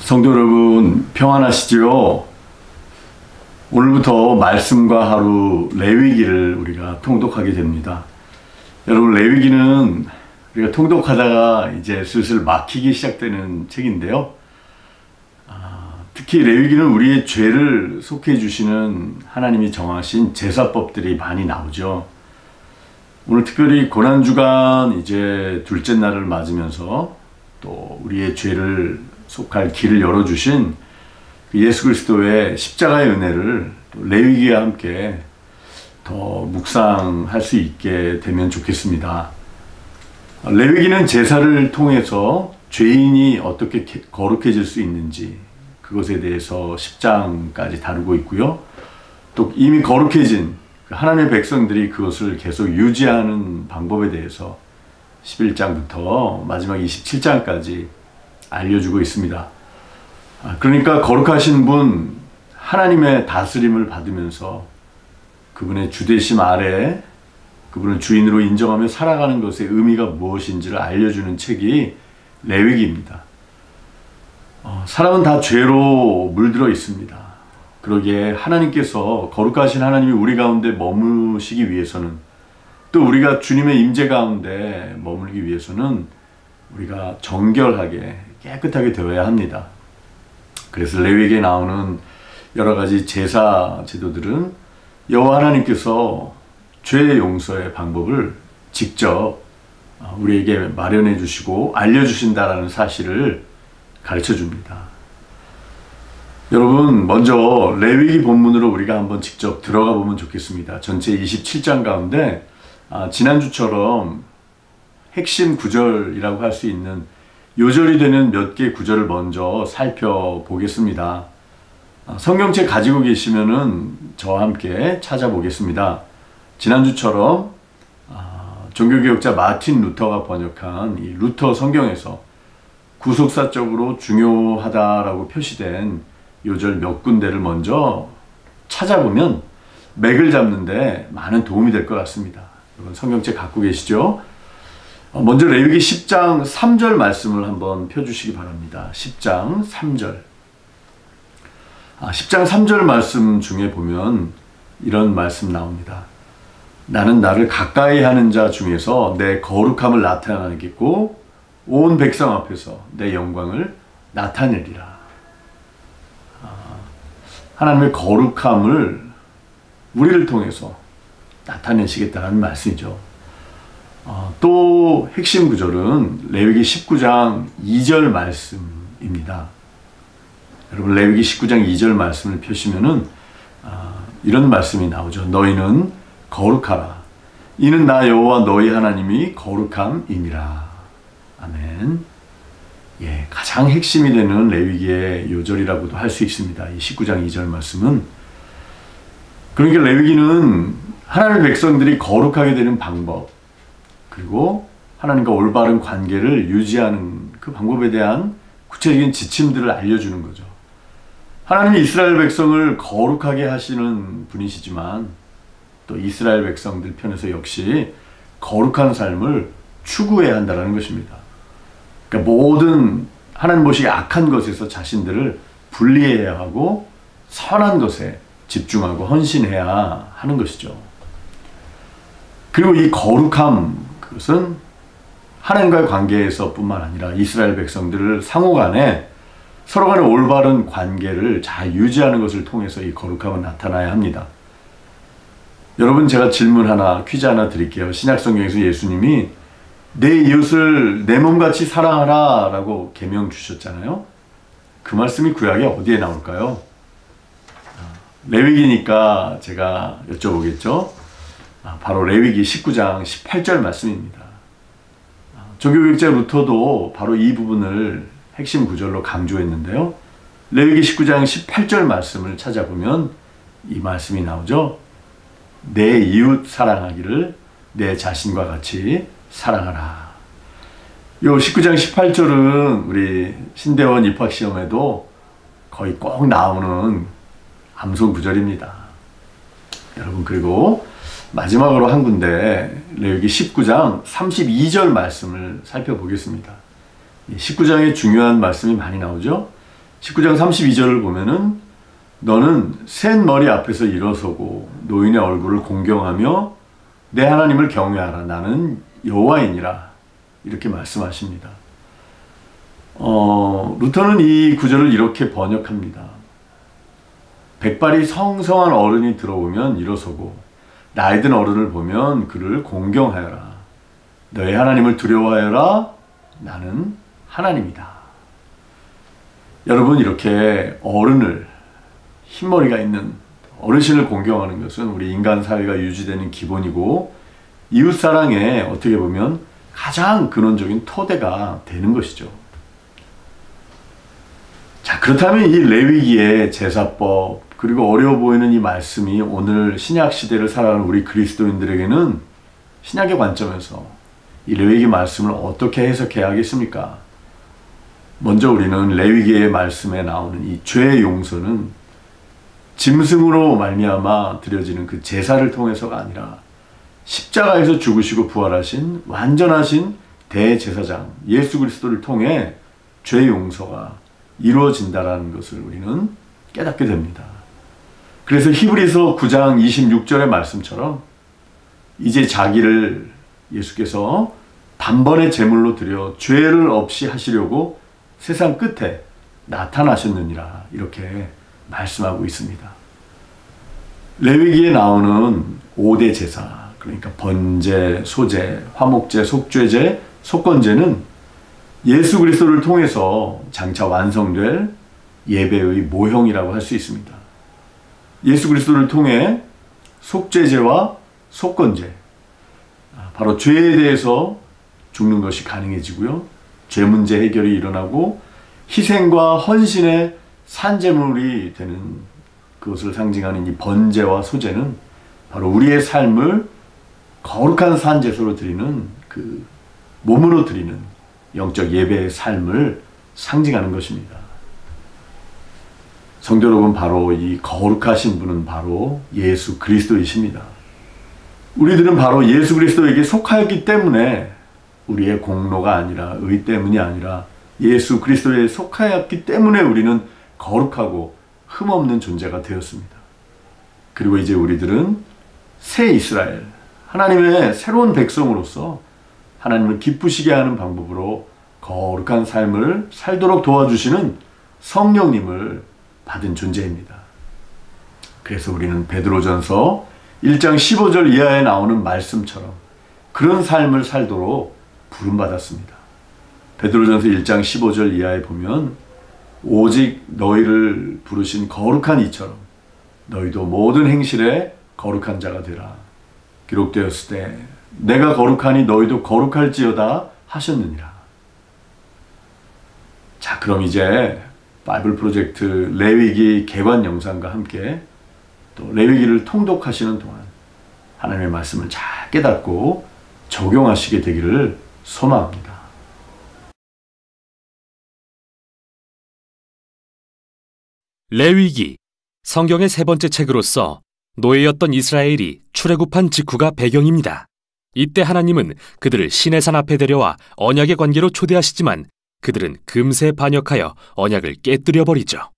성도 여러분 평안하시지요? 오늘부터 말씀과 하루 레위기를 우리가 통독하게 됩니다. 여러분, 레위기는 우리가 통독하다가 이제 슬슬 막히기 시작되는 책인데요. 특히 레위기는 우리의 죄를 속해 주시는 하나님이 정하신 제사법들이 많이 나오죠. 오늘 특별히 고난주간 이제 둘째 날을 맞으면서 또 우리의 죄를 속할 길을 열어주신 예수 그리스도의 십자가의 은혜를 또 레위기와 함께 더 묵상할 수 있게 되면 좋겠습니다. 레위기는 제사를 통해서 죄인이 어떻게 거룩해질 수 있는지 그것에 대해서 10장까지 다루고 있고요. 또 이미 거룩해진 하나님의 백성들이 그것을 계속 유지하는 방법에 대해서 11장부터 마지막 27장까지 알려주고 있습니다. 그러니까 거룩하신 분, 하나님의 다스림을 받으면서 그분의 주되심 아래 그분을 주인으로 인정하며 살아가는 것의 의미가 무엇인지를 알려주는 책이 레위기입니다. 사람은 다 죄로 물들어 있습니다. 그러기에 하나님께서 거룩하신 하나님이 우리 가운데 머무시기 위해서는, 또 우리가 주님의 임재 가운데 머물기 위해서는 우리가 정결하게 깨끗하게 되어야 합니다. 그래서 레위기에 나오는 여러 가지 제사 제도들은 여호와 하나님께서 죄 용서의 방법을 직접 우리에게 마련해 주시고 알려주신다라는 사실을 가르쳐 줍니다. 여러분, 먼저 레위기 본문으로 우리가 한번 직접 들어가 보면 좋겠습니다. 전체 27장 가운데 지난주처럼 핵심 구절이라고 할 수 있는 요절이 되는 몇 개 구절을 먼저 살펴보겠습니다. 성경책 가지고 계시면은 저와 함께 찾아보겠습니다. 지난주처럼 종교개혁자 마틴 루터가 번역한 이 루터 성경에서 구속사적으로 중요하다라고 표시된 요절 몇 군데를 먼저 찾아보면 맥을 잡는데 많은 도움이 될 것 같습니다. 여러분, 성경책 갖고 계시죠? 먼저 레위기 10장 3절 말씀을 한번 펴주시기 바랍니다. 10장 3절. 10장 3절 말씀 중에 보면 이런 말씀 나옵니다. 나는 나를 가까이 하는 자 중에서 내 거룩함을 나타내겠고 온 백성 앞에서 내 영광을 나타내리라. 하나님의 거룩함을 우리를 통해서 나타내시겠다는 말씀이죠. 또 핵심 구절은 레위기 19장 2절 말씀입니다. 여러분, 레위기 19장 2절 말씀을 펴시면은 이런 말씀이 나오죠. 너희는 거룩하라. 이는 나 여호와 너희 하나님이 거룩함이니라. 아멘. 예, 가장 핵심이 되는 레위기의 요절이라고도 할 수 있습니다. 이 19장 2절 말씀은. 그러니까 레위기는 하나님의 백성들이 거룩하게 되는 방법, 그리고 하나님과 올바른 관계를 유지하는 그 방법에 대한 구체적인 지침들을 알려주는 거죠. 하나님이 이스라엘 백성을 거룩하게 하시는 분이시지만 또 이스라엘 백성들 편에서 역시 거룩한 삶을 추구해야 한다는 것입니다. 그러니까 모든 하나님 보시기에 악한 것에서 자신들을 분리해야 하고 선한 것에 집중하고 헌신해야 하는 것이죠. 그리고 이 거룩함, 그것은 하나님과의 관계에서 뿐만 아니라 이스라엘 백성들을 상호 간에 서로 간의 올바른 관계를 잘 유지하는 것을 통해서 이 거룩함은 나타나야 합니다. 여러분, 제가 질문 하나, 퀴즈 하나 드릴게요. 신약성경에서 예수님이 내 이웃을 내 몸같이 사랑하라 라고 계명 주셨잖아요. 그 말씀이 구약에 어디에 나올까요? 레위기니까 제가 여쭤보겠죠. 바로 레위기 19장 18절 말씀입니다. 종교개혁자 루터도 바로 이 부분을 핵심 구절로 강조했는데요. 레위기 19장 18절 말씀을 찾아보면 이 말씀이 나오죠. 내 이웃 사랑하기를 내 자신과 같이 사랑하라. 요 19장 18절은 우리 신대원 입학시험에도 거의 꼭 나오는 암송 구절입니다. 여러분, 그리고 마지막으로 한 군데 레위기 19장 32절 말씀을 살펴보겠습니다. 19장에 중요한 말씀이 많이 나오죠. 19장 32절을 보면은 너는 센 머리 앞에서 일어서고 노인의 얼굴을 공경하며 내 하나님을 경외하라. 나는 여호와이니라. 이렇게 말씀하십니다. 루터는 이 구절을 이렇게 번역합니다. 백발이 성성한 어른이 들어오면 일어서고 나이든 어른을 보면 그를 공경하여라. 너의 하나님을 두려워하여라. 나는 하나님이다. 여러분, 이렇게 어른을, 흰머리가 있는 어르신을 공경하는 것은 우리 인간 사회가 유지되는 기본이고 이웃사랑에 어떻게 보면 가장 근원적인 토대가 되는 것이죠. 자, 그렇다면 이 레위기의 제사법, 그리고 어려워 보이는 이 말씀이 오늘 신약 시대를 살아가는 우리 그리스도인들에게는 신약의 관점에서 이 레위기 말씀을 어떻게 해석해야 하겠습니까? 먼저 우리는 레위기의 말씀에 나오는 이 죄의 용서는 짐승으로 말미암아 드려지는 그 제사를 통해서가 아니라 십자가에서 죽으시고 부활하신 완전하신 대제사장 예수 그리스도를 통해 죄의 용서가 이루어진다라는 것을 우리는 깨닫게 됩니다. 그래서 히브리서 9장 26절의 말씀처럼 이제 자기를 예수께서 단번에 제물로 드려 죄를 없이 하시려고 세상 끝에 나타나셨느니라 이렇게 말씀하고 있습니다. 레위기에 나오는 5대 제사, 그러니까 번제, 소제, 화목제, 속죄제, 속건제는 예수 그리스도를 통해서 장차 완성될 예배의 모형이라고 할 수 있습니다. 예수 그리스도를 통해 속죄제와 속건제, 바로 죄에 대해서 죽는 것이 가능해지고요. 죄 문제 해결이 일어나고 희생과 헌신의 산제물이 되는 그것을 상징하는 이 번제와 소제는 바로 우리의 삶을 거룩한 산제소로 드리는 그 몸으로 드리는 영적 예배의 삶을 상징하는 것입니다. 성도 여러분, 바로 이 거룩하신 분은 바로 예수 그리스도이십니다. 우리들은 바로 예수 그리스도에게 속하였기 때문에 우리의 공로가 아니라 의 때문이 아니라 예수 그리스도에 속하였기 때문에 우리는 거룩하고 흠없는 존재가 되었습니다. 그리고 이제 우리들은 새 이스라엘, 하나님의 새로운 백성으로서 하나님을 기쁘시게 하는 방법으로 거룩한 삶을 살도록 도와주시는 성령님을 받은 존재입니다. 그래서 우리는 베드로전서 1장 15절 이하에 나오는 말씀처럼 그런 삶을 살도록 부름받았습니다. 베드로전서 1장 15절 이하에 보면 오직 너희를 부르신 거룩한 이처럼 너희도 모든 행실에 거룩한 자가 되라. 기록되었을 때 내가 거룩하니 너희도 거룩할지어다 하셨느니라. 자, 그럼 이제 바이블 프로젝트 레위기 개관 영상과 함께 또 레위기를 통독하시는 동안 하나님의 말씀을 잘 깨닫고 적용하시게 되기를 소망합니다. 레위기, 성경의 세 번째 책으로서 노예였던 이스라엘이 출애굽한 직후가 배경입니다. 이때 하나님은 그들을 시내산 앞에 데려와 언약의 관계로 초대하시지만 그들은 금세 반역하여 언약을 깨뜨려 버리죠.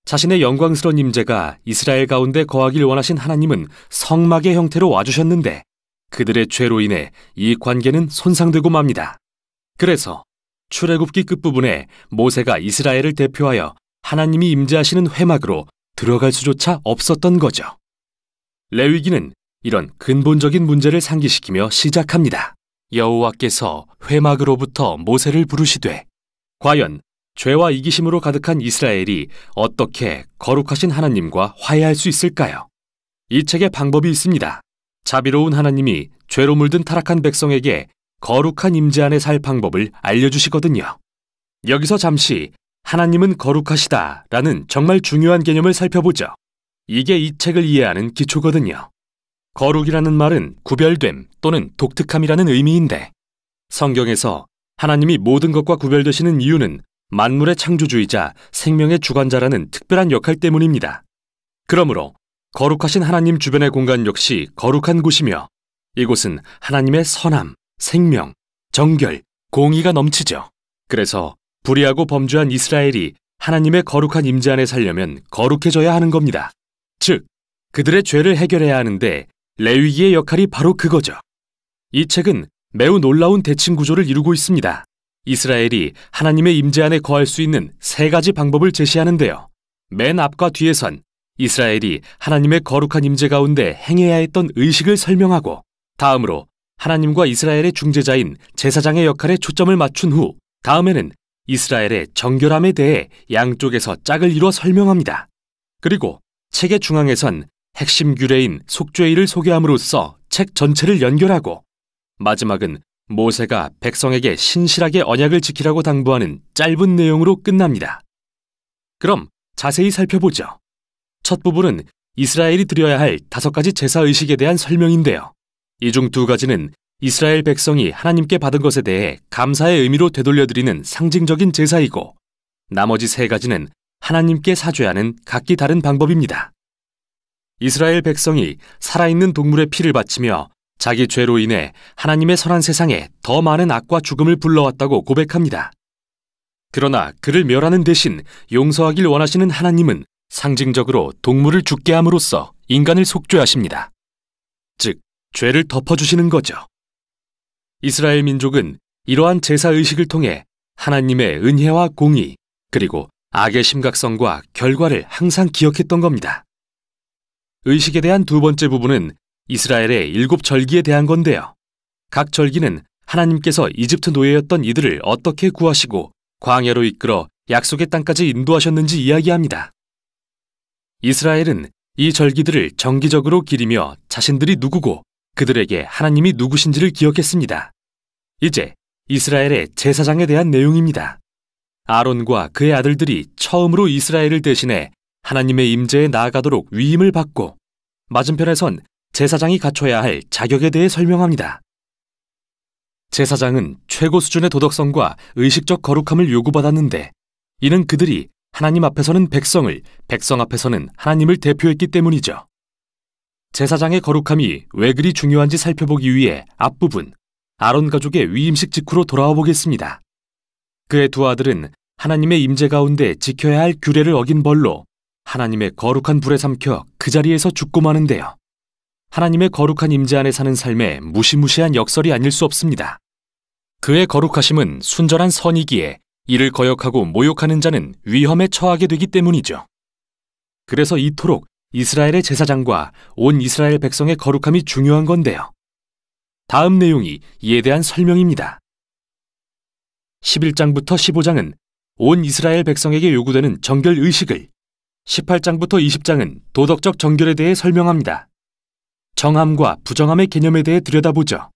자신의 영광스러운 임재가 이스라엘 가운데 거하길 원하신 하나님은 성막의 형태로 와주셨는데 그들의 죄로 인해 이 관계는 손상되고 맙니다. 그래서 출애굽기 끝부분에 모세가 이스라엘을 대표하여 하나님이 임재하시는 회막으로 들어갈 수조차 없었던 거죠. 레위기는 이런 근본적인 문제를 상기시키며 시작합니다. 여호와께서 회막으로부터 모세를 부르시되, 과연 죄와 이기심으로 가득한 이스라엘이 어떻게 거룩하신 하나님과 화해할 수 있을까요? 이 책에 방법이 있습니다. 자비로운 하나님이 죄로 물든 타락한 백성에게 거룩한 임재 안에 살 방법을 알려주시거든요. 여기서 잠시 하나님은 거룩하시다 라는 정말 중요한 개념을 살펴보죠. 이게 이 책을 이해하는 기초거든요. 거룩이라는 말은 구별됨 또는 독특함이라는 의미인데 성경에서 하나님이 모든 것과 구별되시는 이유는 만물의 창조주이자 생명의 주관자라는 특별한 역할 때문입니다. 그러므로 거룩하신 하나님 주변의 공간 역시 거룩한 곳이며 이곳은 하나님의 선함, 생명, 정결, 공의가 넘치죠. 그래서 불의하고 범죄한 이스라엘이 하나님의 거룩한 임재 안에 살려면 거룩해져야 하는 겁니다. 즉, 그들의 죄를 해결해야 하는데 레위기의 역할이 바로 그거죠. 이 책은 매우 놀라운 대칭 구조를 이루고 있습니다. 이스라엘이 하나님의 임재 안에 거할 수 있는 세 가지 방법을 제시하는데요. 맨 앞과 뒤에선 이스라엘이 하나님의 거룩한 임재 가운데 행해야 했던 의식을 설명하고, 다음으로 하나님과 이스라엘의 중재자인 제사장의 역할에 초점을 맞춘 후 다음에는 이스라엘의 정결함에 대해 양쪽에서 짝을 이뤄 설명합니다. 그리고 책의 중앙에선 핵심 규례인 속죄일을 소개함으로써 책 전체를 연결하고, 마지막은 모세가 백성에게 신실하게 언약을 지키라고 당부하는 짧은 내용으로 끝납니다. 그럼 자세히 살펴보죠. 첫 부분은 이스라엘이 드려야 할 5가지 제사 의식에 대한 설명인데요. 이 중 2가지는 이스라엘 백성이 하나님께 받은 것에 대해 감사의 의미로 되돌려드리는 상징적인 제사이고, 나머지 3가지는 하나님께 사죄하는 각기 다른 방법입니다. 이스라엘 백성이 살아있는 동물의 피를 바치며 자기 죄로 인해 하나님의 선한 세상에 더 많은 악과 죽음을 불러왔다고 고백합니다. 그러나 그를 멸하는 대신 용서하길 원하시는 하나님은 상징적으로 동물을 죽게 함으로써 인간을 속죄하십니다. 즉, 죄를 덮어주시는 거죠. 이스라엘 민족은 이러한 제사 의식을 통해 하나님의 은혜와 공의, 그리고 악의 심각성과 결과를 항상 기억했던 겁니다. 의식에 대한 2번째 부분은 이스라엘의 7절기에 대한 건데요. 각 절기는 하나님께서 이집트 노예였던 이들을 어떻게 구하시고 광야로 이끌어 약속의 땅까지 인도하셨는지 이야기합니다. 이스라엘은 이 절기들을 정기적으로 기리며 자신들이 누구고 그들에게 하나님이 누구신지를 기억했습니다. 이제 이스라엘의 제사장에 대한 내용입니다. 아론과 그의 아들들이 처음으로 이스라엘을 대신해 하나님의 임재에 나아가도록 위임을 받고, 맞은편에선 제사장이 갖춰야 할 자격에 대해 설명합니다. 제사장은 최고 수준의 도덕성과 의식적 거룩함을 요구받았는데, 이는 그들이 하나님 앞에서는 백성을, 백성 앞에서는 하나님을 대표했기 때문이죠. 제사장의 거룩함이 왜 그리 중요한지 살펴보기 위해 앞부분 아론 가족의 위임식 직후로 돌아와 보겠습니다. 그의 2 아들은 하나님의 임재 가운데 지켜야 할 규례를 어긴 벌로 하나님의 거룩한 불에 삼켜 그 자리에서 죽고 마는데요. 하나님의 거룩한 임재 안에 사는 삶에 무시무시한 역설이 아닐 수 없습니다. 그의 거룩하심은 순전한 선이기에 이를 거역하고 모욕하는 자는 위험에 처하게 되기 때문이죠. 그래서 이토록 이스라엘의 제사장과 온 이스라엘 백성의 거룩함이 중요한 건데요. 다음 내용이 이에 대한 설명입니다. 11장부터 15장은 온 이스라엘 백성에게 요구되는 정결 의식을, 18장부터 20장은 도덕적 정결에 대해 설명합니다. 정함과 부정함의 개념에 대해 들여다보죠.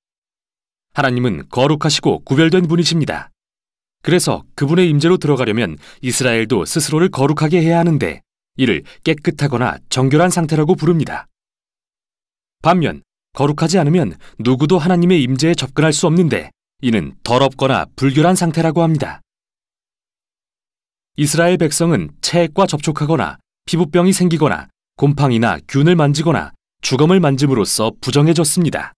하나님은 거룩하시고 구별된 분이십니다. 그래서 그분의 임재로 들어가려면 이스라엘도 스스로를 거룩하게 해야 하는데, 이를 깨끗하거나 정결한 상태라고 부릅니다. 반면 거룩하지 않으면 누구도 하나님의 임재에 접근할 수 없는데, 이는 더럽거나 불결한 상태라고 합니다. 이스라엘 백성은 체액과 접촉하거나 피부병이 생기거나 곰팡이나 균을 만지거나 주검을 만짐으로써 부정해졌습니다.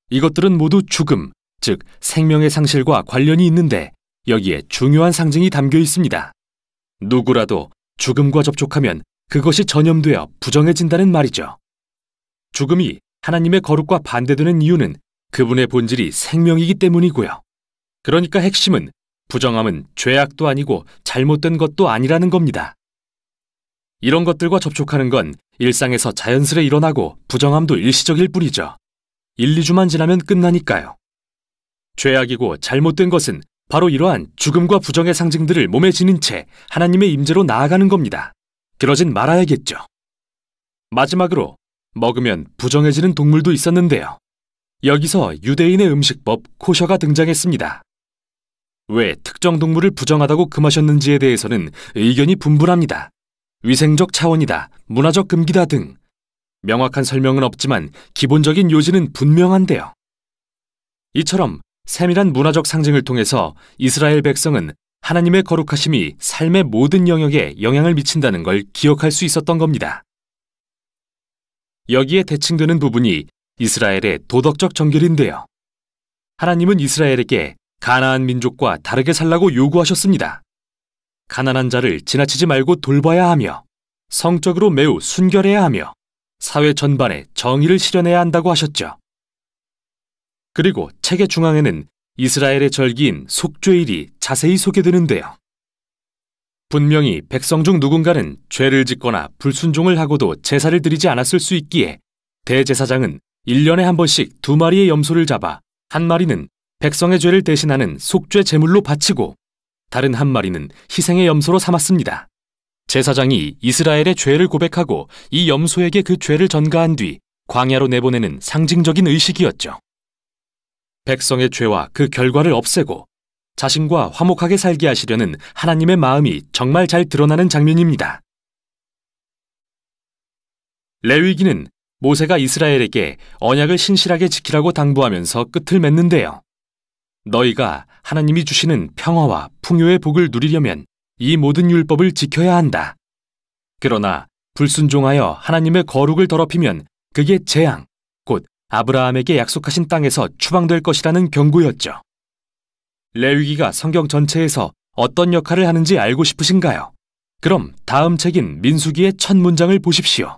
이것들은 모두 죽음, 즉 생명의 상실과 관련이 있는데, 여기에 중요한 상징이 담겨 있습니다. 누구라도 죽음과 접촉하면 그것이 전염되어 부정해진다는 말이죠. 죽음이 하나님의 거룩과 반대되는 이유는 그분의 본질이 생명이기 때문이고요. 그러니까 핵심은 부정함은 죄악도 아니고 잘못된 것도 아니라는 겁니다. 이런 것들과 접촉하는 건 일상에서 자연스레 일어나고 부정함도 일시적일 뿐이죠. 1, 2주만 지나면 끝나니까요. 죄악이고 잘못된 것은 바로 이러한 죽음과 부정의 상징들을 몸에 지닌 채 하나님의 임재로 나아가는 겁니다. 그러진 말아야겠죠. 마지막으로 먹으면 부정해지는 동물도 있었는데요. 여기서 유대인의 음식법 코셔가 등장했습니다. 왜 특정 동물을 부정하다고 금하셨는지에 대해서는 의견이 분분합니다. 위생적 차원이다, 문화적 금기다 등 명확한 설명은 없지만 기본적인 요지는 분명한데요. 이처럼 세밀한 문화적 상징을 통해서 이스라엘 백성은 하나님의 거룩하심이 삶의 모든 영역에 영향을 미친다는 걸 기억할 수 있었던 겁니다. 여기에 대칭되는 부분이 이스라엘의 도덕적 정결인데요. 하나님은 이스라엘에게 가나안 민족과 다르게 살라고 요구하셨습니다. 가난한 자를 지나치지 말고 돌봐야 하며 성적으로 매우 순결해야 하며 사회 전반에 정의를 실현해야 한다고 하셨죠. 그리고 책의 중앙에는 이스라엘의 절기인 속죄일이 자세히 소개되는데요. 분명히 백성 중 누군가는 죄를 짓거나 불순종을 하고도 제사를 드리지 않았을 수 있기에 대제사장은 1년에 한 번씩 2마리의 염소를 잡아 한 마리는 백성의 죄를 대신하는 속죄 제물로 바치고 다른 한 마리는 희생의 염소로 삼았습니다. 제사장이 이스라엘의 죄를 고백하고 이 염소에게 그 죄를 전가한 뒤 광야로 내보내는 상징적인 의식이었죠. 백성의 죄와 그 결과를 없애고 자신과 화목하게 살게 하시려는 하나님의 마음이 정말 잘 드러나는 장면입니다. 레위기는 모세가 이스라엘에게 언약을 신실하게 지키라고 당부하면서 끝을 맺는데요. 너희가 하나님이 주시는 평화와 풍요의 복을 누리려면 이 모든 율법을 지켜야 한다. 그러나 불순종하여 하나님의 거룩을 더럽히면 그게 재앙, 곧 아브라함에게 약속하신 땅에서 추방될 것이라는 경고였죠. 레위기가 성경 전체에서 어떤 역할을 하는지 알고 싶으신가요? 그럼 다음 책인 민수기의 첫 문장을 보십시오.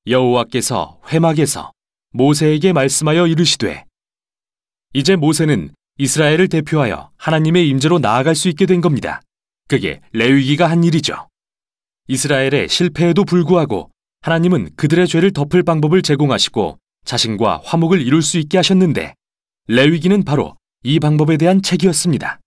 여호와께서 회막에서 모세에게 말씀하여 이르시되. 이제 모세는 이스라엘을 대표하여 하나님의 임재로 나아갈 수 있게 된 겁니다. 그게 레위기가 한 일이죠. 이스라엘의 실패에도 불구하고 하나님은 그들의 죄를 덮을 방법을 제공하시고 자신과 화목을 이룰 수 있게 하셨는데 레위기는 바로 이 방법에 대한 책이었습니다.